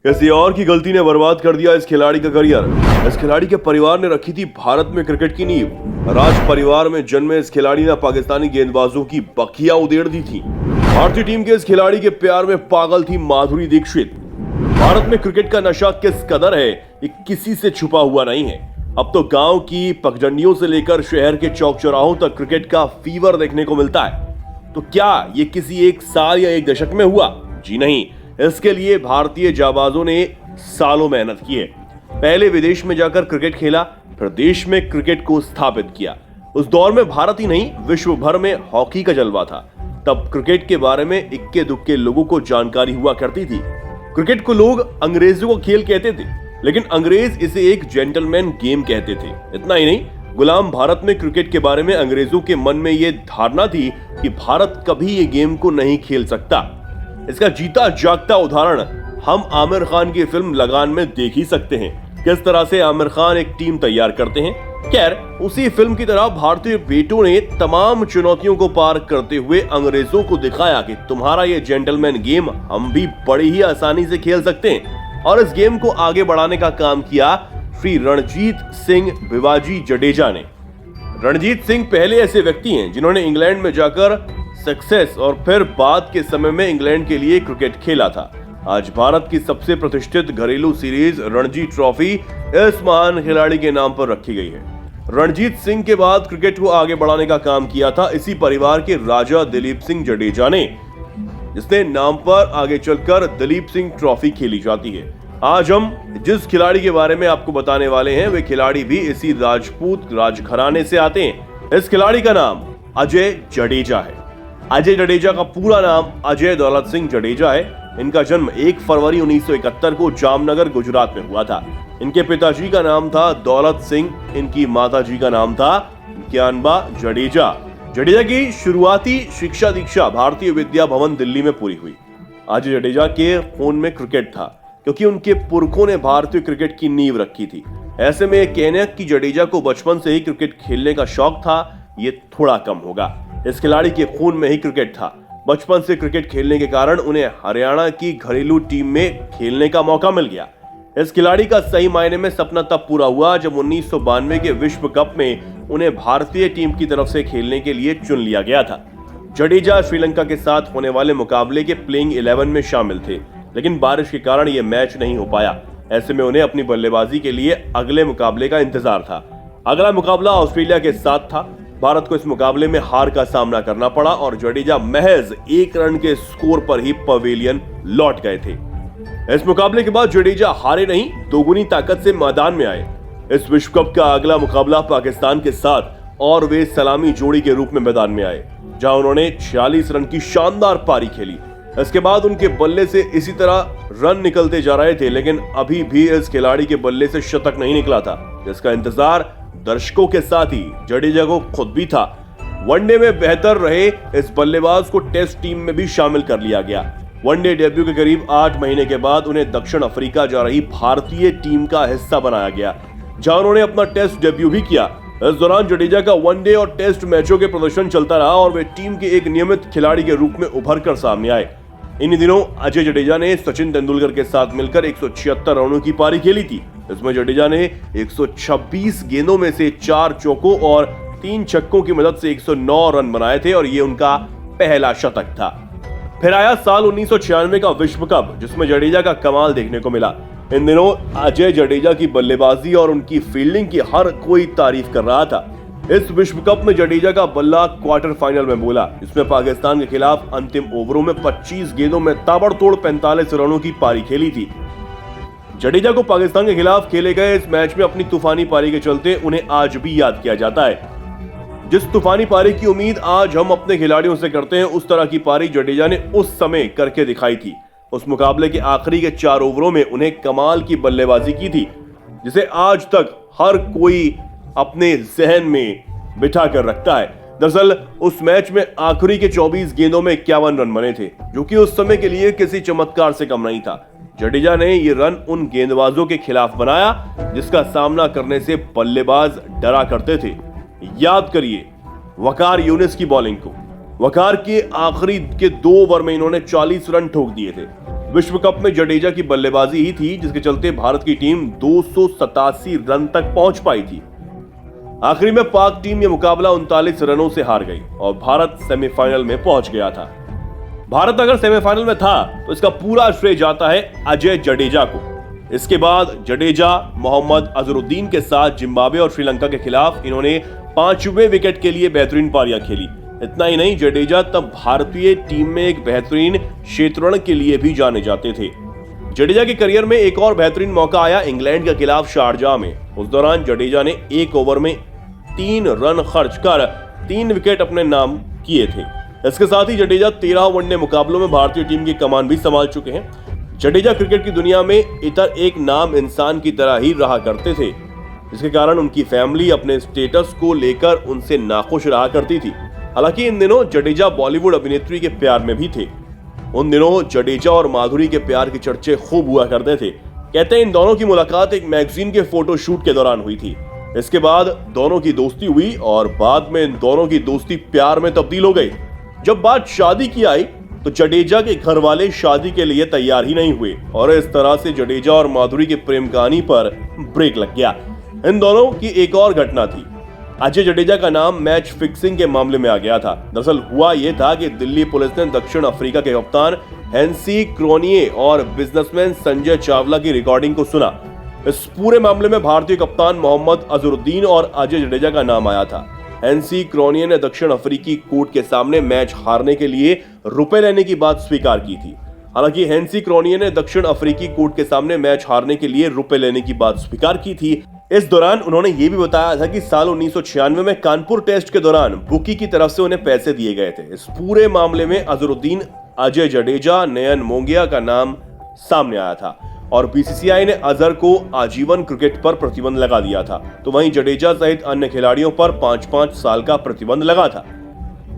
किसी और की गलती ने बर्बाद कर दिया इस खिलाड़ी का करियर। इस खिलाड़ी के परिवार ने रखी थी भारत में क्रिकेट की नींव। राज परिवार में जन्मे इस खिलाड़ी ने पाकिस्तानी गेंदबाजों की बखियां उधेड़ दी थी। भारतीय टीम के इस खिलाड़ी के प्यार में पागल थी माधुरी दीक्षित। भारत में क्रिकेट का नशा किस कदर है ये किसी से छुपा हुआ नहीं है। अब तो गांव की पगडंडियों से लेकर शहर के चौक चौराहों तक क्रिकेट का फीवर देखने को मिलता है। तो क्या ये किसी एक साल या एक दशक में हुआ? जी नहीं, इसके लिए भारतीय जाबाजों ने सालों मेहनत की है। पहले विदेश में जाकर क्रिकेट खेला, फिर देश में क्रिकेट को स्थापित किया। उस दौर में भारत ही नहीं विश्व भर में हॉकी का जलवा था। तब क्रिकेट के बारे में इक्के दुक्के लोगों को जानकारी हुआ करती थी। क्रिकेट को लोग अंग्रेजों का खेल कहते थे, लेकिन अंग्रेज इसे एक जेंटलमैन गेम कहते थे। इतना ही नहीं, गुलाम भारत में क्रिकेट के बारे में अंग्रेजों के मन में यह धारणा थी कि भारत कभी ये गेम को नहीं खेल सकता। इसका जीता जागता उदाहरण हम आमिर खान की फिल्म लगान में देख ही सकते हैं। किस तरह से आमिर खान एक टीम तैयार करते हैं। खैर, उसी फिल्म की तरह भारतीय बेटों ने तमाम चुनौतियों को पार करते हुए अंग्रेजों को दिखाया कि तुम्हारा ये जेंटलमैन गेम हम भी बड़ी ही आसानी से खेल सकते हैं। और इस गेम को आगे बढ़ाने का काम किया श्री रणजीत सिंह भिवाजी जडेजा ने। रणजीत सिंह पहले ऐसे व्यक्ति हैं जिन्होंने इंग्लैंड में जाकर सक्सेस और फिर बाद के समय में इंग्लैंड के लिए क्रिकेट खेला था। आज भारत की सबसे प्रतिष्ठित घरेलू सीरीज रणजी ट्रॉफी इस महान खिलाड़ी के नाम पर रखी गई है। रणजीत सिंह के बाद क्रिकेट को आगे बढ़ाने का काम किया था इसी परिवार के राजा दिलीप सिंह जडेजा ने, जिसने नाम पर आगे चलकर दिलीप सिंह ट्रॉफी खेली जाती है। आज हम जिस खिलाड़ी के बारे में आपको बताने वाले हैं वे खिलाड़ी भी इसी राजपूत राजघराने से आते हैं। इस खिलाड़ी का नाम अजय जडेजा है। अजय जडेजा का पूरा नाम अजय दौलत सिंह जडेजा है। इनका जन्म 1 फरवरी 1971 को जामनगर गुजरात में हुआ था। इनके पिताजी का नाम था दौलत सिंह, इनकी माताजी का नाम था ज्ञानबा जडेजा। जडेजा की शुरुआती शिक्षा दीक्षा भारतीय विद्या भवन दिल्ली में पूरी हुई। अजय जडेजा के खून में क्रिकेट था क्योंकि उनके पुरखों ने भारतीय क्रिकेट की नींव रखी थी। ऐसे में कहने कि जडेजा को बचपन से ही क्रिकेट खेलने का शौक था ये थोड़ा कम होगा। इस खिलाड़ी के खून में ही क्रिकेट था। बचपन से क्रिकेट खेलने के कारण उन्हें हरियाणा की घरेलू टीम में खेलने का मौका मिल गया। इस खिलाड़ी का सही मायने में सपना तब पूरा हुआ जब 1992 के विश्व कप में उन्हें भारतीय टीम की तरफ से खेलने के लिए चुन लिया गया था। जडेजा श्रीलंका के साथ होने वाले मुकाबले के प्लेइंग 11 में शामिल थे, लेकिन बारिश के कारण यह मैच नहीं हो पाया। ऐसे में उन्हें अपनी बल्लेबाजी के लिए अगले मुकाबले का इंतजार था। अगला मुकाबला ऑस्ट्रेलिया के साथ था। भारत को इस मुकाबले में हार का सामना करना पड़ा और जडेजा महज 1 रन के स्कोर पर ही पवेलियन लौट गए थे। इस मुकाबले के बाद जडेजा हारे नहीं, दोगुनी ताकत से मैदान में आए। इस विश्व कप का अगला मुकाबला पाकिस्तान के साथ और वे सलामी जोड़ी के रूप में मैदान में आए, जहां उन्होंने 46 रन की शानदार पारी खेली। इसके बाद उनके बल्ले से इसी तरह रन निकलते जा रहे थे, लेकिन अभी भी इस खिलाड़ी के बल्ले से शतक नहीं निकला था, जिसका इंतजार दर्शकों के साथ ही जडेजा को खुद भी था। वनडे में बेहतर रहे इस बल्लेबाज को टेस्ट टीम में भी शामिल कर लिया गया। वनडे डेब्यू के करीब 8 महीने के बाद उन्हें दक्षिण अफ्रीका जा रही भारतीय टीम का हिस्सा बनाया गया, जहां उन्होंने अपना टेस्ट डेब्यू भी किया। इस दौरान जडेजा का वनडे और टेस्ट मैचों के प्रदर्शन चलता रहा और वे टीम के एक नियमित खिलाड़ी के रूप में उभर कर सामने आए। इन दिनों अजय जडेजा ने सचिन तेंदुलकर के साथ मिलकर 176 रनों की पारी खेली थी। इसमें जडेजा ने 126 गेंदों में से 4 चौकों और 3 छक्कों की मदद से 109 रन बनाए थे और ये उनका पहला शतक था। फिर आया साल 1996 का विश्व कप, जिसमें जडेजा का कमाल देखने को मिला। इन दिनों अजय जडेजा की बल्लेबाजी और उनकी फील्डिंग की हर कोई तारीफ कर रहा था। इस विश्व कप में जडेजा का बल्ला क्वार्टर फाइनल में बोला, जिसमें पाकिस्तान के खिलाफ अंतिम ओवरों में 25 गेंदों में ताबड़तोड़ 45 रनों की पारी खेली थी। जडेजा को पाकिस्तान के खिलाफ खेले गए इस मैच में अपनी तूफानी पारी के चलते उन्हें आज भी याद किया जाता है। जिस तूफानी पारी की उम्मीद आज हम अपने खिलाड़ियों से करते हैं, उस तरह की पारी जडेजा ने उस समय करके दिखाई थी। उस मुकाबले के आखिरी के 4 ओवरों में उन्हें कमाल की बल्लेबाजी की थी, जिसे आज तक हर कोई अपने जहन में बिठा कर रखता है। दरअसल उस मैच में आखिरी के 24 गेंदों में 51 रन बने थे, जो कि उस समय के लिए किसी चमत्कार से कम नहीं था। जडेजा ने ये रन उन गेंदबाजों के खिलाफ बनाया जिसका सामना करने से बल्लेबाज डरा करते थे। याद करिए वकार यूनिस की बॉलिंग को। वकार के आखिरी के 2 ओवर में इन्होंने 40 रन ठोक दिए थे। विश्व कप में जडेजा की बल्लेबाजी ही थी जिसके चलते भारत की टीम 287 रन तक पहुंच पाई थी। आखिरी में पाक टीम यह मुकाबला 39 रनों से हार गई और भारत सेमीफाइनल में पहुंच गया था। भारत अगर सेमीफाइनल में था तो इसका पूरा श्रेय जाता है अजय जडेजा को। इसके बाद जडेजा मोहम्मद अजहरुद्दीन के साथ जिम्बाब्वे और श्रीलंका के खिलाफ इन्होंने 5वें विकेट के लिए बेहतरीन पारियां खेली। इतना ही नहीं, जडेजा तब भारतीय टीम में एक बेहतरीन क्षेत्ररक्षण के लिए भी जाने जाते थे। जडेजा के करियर में एक और बेहतरीन मौका आया इंग्लैंड के खिलाफ शारजाह में। उस दौरान जडेजा ने 1 ओवर में 3 रन खर्च कर 3 विकेट अपने नाम किए थे। इसके साथ ही जडेजा 13 वनडे मुकाबलों में भारतीय टीम की कमान भी संभाल चुके हैं। जडेजा क्रिकेट की दुनिया में इतर एक नाम इंसान की तरह ही रहा करते थे, जिसके कारण उनकी फैमिली अपने स्टेटस को लेकर उनसे नाखुश रहा करती थी। हालांकि इन दिनों जडेजा बॉलीवुड अभिनेत्री के प्यार में भी थे। उन दिनों जडेजा और माधुरी के प्यार के चर्चे खूब हुआ करते थे। कहते हैं इन दोनों की मुलाकात एक मैगजीन के फोटोशूट के दौरान हुई थी। इसके बाद दोनों की दोस्ती हुई और बाद में इन दोनों की दोस्ती प्यार में तब्दील हो गई। जब बात शादी की आई तो जडेजा के घर वाले शादी के लिए तैयार ही नहीं हुए और इस तरह से जडेजा और माधुरी की प्रेम कहानी पर ब्रेक लग गया। इन दोनों की एक और घटना थी। अजय जडेजा का नाम मैच फिक्सिंग के मामले में आ गया था। दरअसल हुआ यह था कि दिल्ली पुलिस ने दक्षिण अफ्रीका के कप्तान हेंसी क्रोनिये और बिजनेसमैन संजय चावला की रिकॉर्डिंग को सुना। इस पूरे मामले में भारतीय कप्तान मोहम्मद अजहरुद्दीन और अजय जडेजा का नाम आया था। हेंसी क्रोनिये ने दक्षिण अफ्रीकी कोर्ट के सामने मैच हारने के लिए रुपए लेने की बात स्वीकार की थी। हालांकि हेंसी क्रोनिये ने दक्षिण अफ्रीकी कोर्ट के सामने मैच हारने के लिए रुपए लेने की बात स्वीकार की थी। इस दौरान उन्होंने ये भी बताया था कि साल 1996 में कानपुर टेस्ट के दौरान बुकी की तरफ से उन्हें पैसे दिए गए थे। इस पूरे मामले में अजहरुद्दीन, अजय जडेजा, नयन मोंगिया का नाम सामने आया था और बीसीसीआई ने अजहर को आजीवन क्रिकेट पर प्रतिबंध लगा दिया था। तो वहीं जडेजा सहित अन्य खिलाड़ियों पर 5-5 साल का प्रतिबंध लगा था।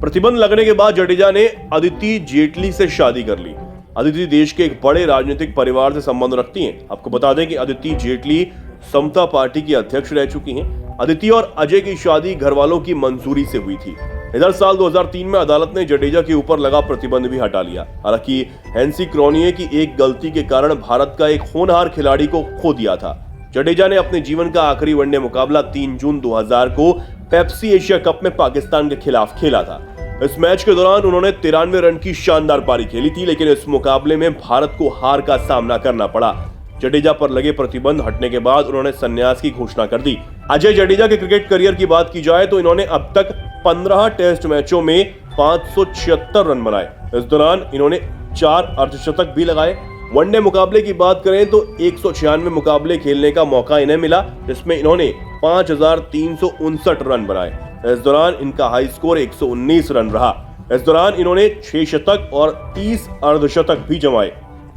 प्रतिबंध लगने के बाद जडेजा ने अदिति जेटली से शादी कर ली। अदिति देश के एक बड़े राजनीतिक परिवार से संबंध रखती हैं। आपको बता दें कि अदिति जेटली समता पार्टी की अध्यक्ष रह चुकी हैं। अदिति और अजय की शादी घर वालों की मंजूरी से हुई थी। इधर साल 2003 में अदालत ने जडेजा के ऊपर लगा प्रतिबंध भी हटा लिया। हालांकि हेंसी क्रोनिये की एक गलती के कारण भारत का एक होनहार खिलाड़ी को खो दिया था। जडेजा ने अपने जीवन का आखिरी वनडे मुकाबला 3 जून 2000 को पेप्सी एशिया कप में पाकिस्तान के खिलाफ खेला था। इस मैच के दौरान उन्होंने 93 रन की शानदार पारी खेली थी, लेकिन इस मुकाबले में भारत को हार का सामना करना पड़ा। जडेजा पर लगे प्रतिबंध हटने के बाद उन्होंने संन्यास की घोषणा कर दी। अजय जडेजा के क्रिकेट करियर की बात की जाए तो इन्होंने अब तक 15 टेस्ट मैचों में 576 रन बनाए। इस दौरान इन्होंने 4 अर्धशतक भी लगाए। वनडे मुकाबले की बात करें तो 196 मुकाबले खेलने का मौका इन्हें मिला, जिसमें इन्होंने 5359 रन बनाए। इस दौरान इनका हाई स्कोर 119 रन रहा। इस दौरान इन्होंने 6 शतक और 30 अर्धशतक भी जमाए।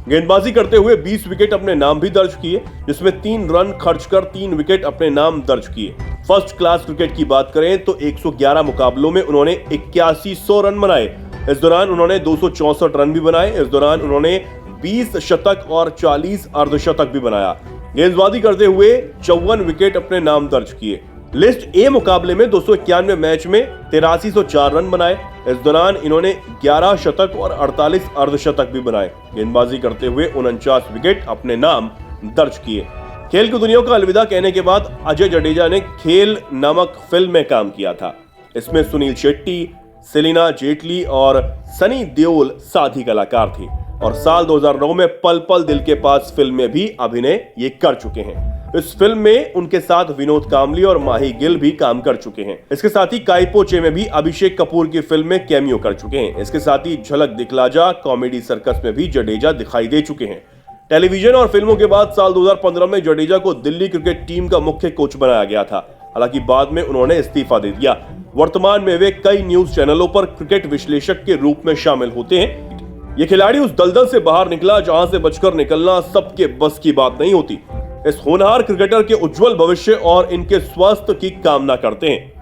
गेंदबाजी करते हुए 20 विकेट अपने नाम भी दर्ज किए, जिसमें 3 रन खर्च कर 3 विकेट अपने नाम दर्ज किए। फर्स्ट क्लास क्रिकेट की बात करें तो 111 मुकाबलों में उन्होंने 8100 रन बनाए। इस दौरान उन्होंने 264 रन भी बनाए। इस दौरान उन्होंने 20 शतक और 40 अर्धशतक भी बनाया। गेंदबाजी करते हुए 54 विकेट अपने नाम दर्ज किए। लिस्ट ए मुकाबले में 291 मैच में 8304 रन बनाए। इस दौरान इन्होंने 11 शतक और 48 अर्धशतक भी बनाए। गेंदबाजी करते हुए 49 विकेट अपने नाम दर्ज किए। खेल की दुनिया को अलविदा कहने के बाद अजय जडेजा ने खेल नामक फिल्म में काम किया था। इसमें सुनील शेट्टी, सेलिना जेटली और सनी देओल साथी कलाकार थे और साल 2009 में पल पल दिल के पास फिल्म में भी अभिनय ये कर चुके हैं। इस फिल्म में उनके साथ विनोद कामली और माही गिल भी काम कर चुके हैं। इसके साथ ही काइपोचे में भी अभिषेक कपूर की फिल्म में कैमियो कर चुके हैं। इसके साथ ही झलक दिखला जा कॉमेडी सर्कस में भी जडेजा दिखाई दे चुके हैं। टेलीविजन और फिल्मों के बाद साल 2015 में जडेजा को दिल्ली क्रिकेट टीम का मुख्य कोच बनाया गया था। हालांकि बाद में उन्होंने इस्तीफा दे दिया। वर्तमान में वे कई न्यूज चैनलों पर क्रिकेट विश्लेषक के रूप में शामिल होते हैं। ये खिलाड़ी उस दलदल से बाहर निकला जहां से बचकर निकलना सबके बस की बात नहीं होती। इस होनहार क्रिकेटर के उज्जवल भविष्य और इनके स्वास्थ्य की कामना करते हैं।